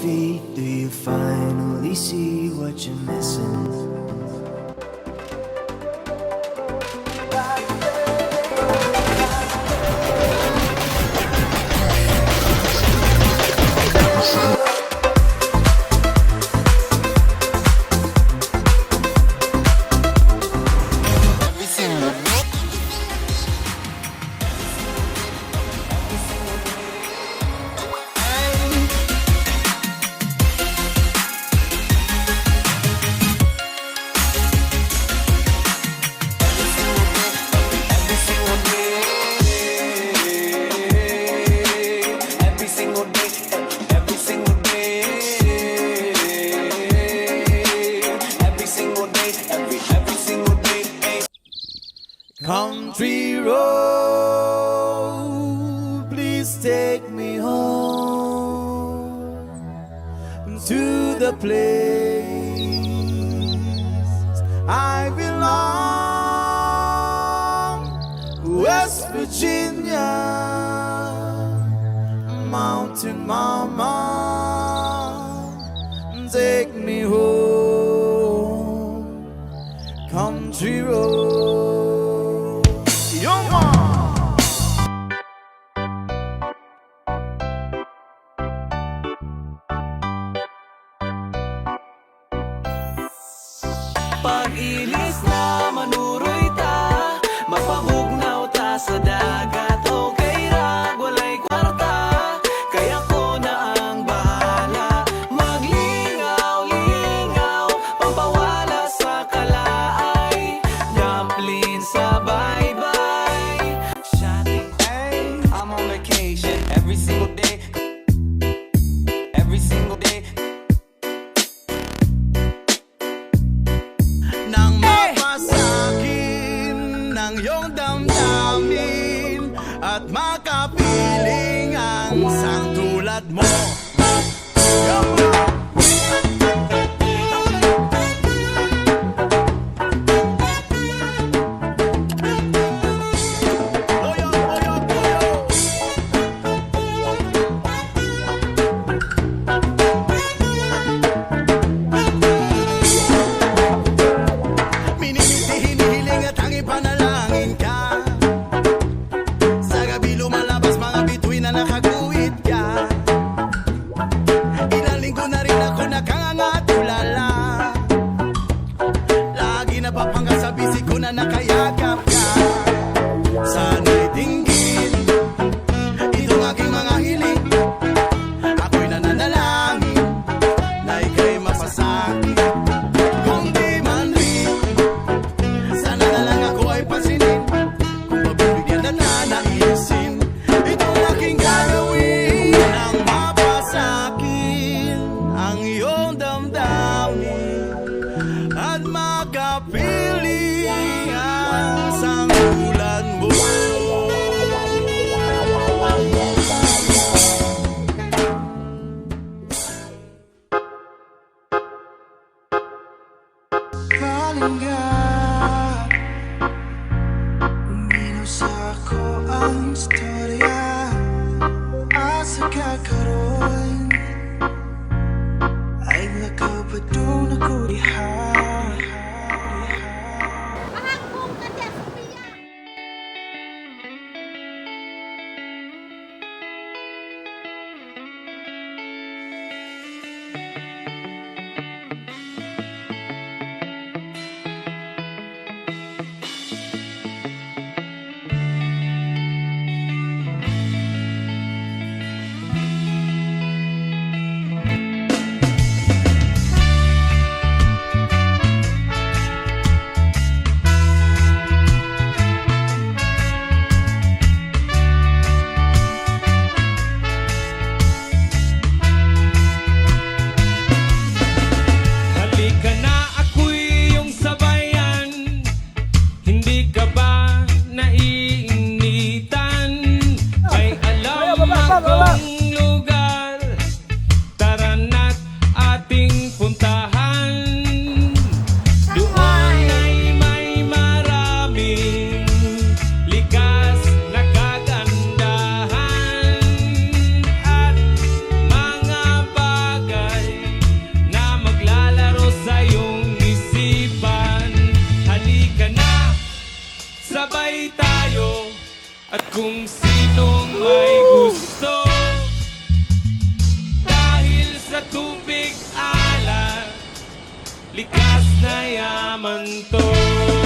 street, do you finally see what you're missing? Country road, please take me home to the place I belong, West Virginia, Mountain Mama, take me home, country road. Pag-ilis na manuroy ta, mapahugnaw ta sa dagat. Okay ra, walay kwarta, kaya ko na ang bahala. Maglingaw-lingaw, pampawala sa kalaay, dumpling sa bye-bye. Shotting, hey, I'm on vacation every single day. Every single day. Nang mapasakin ng iyong damdamin at makapiling ang isang tulad mo. Panalangin ka sa gabi lumalabas mga bituin na nakaguhit ka. sinong may gusto. Dahil sa tubig alat, likas na yaman to.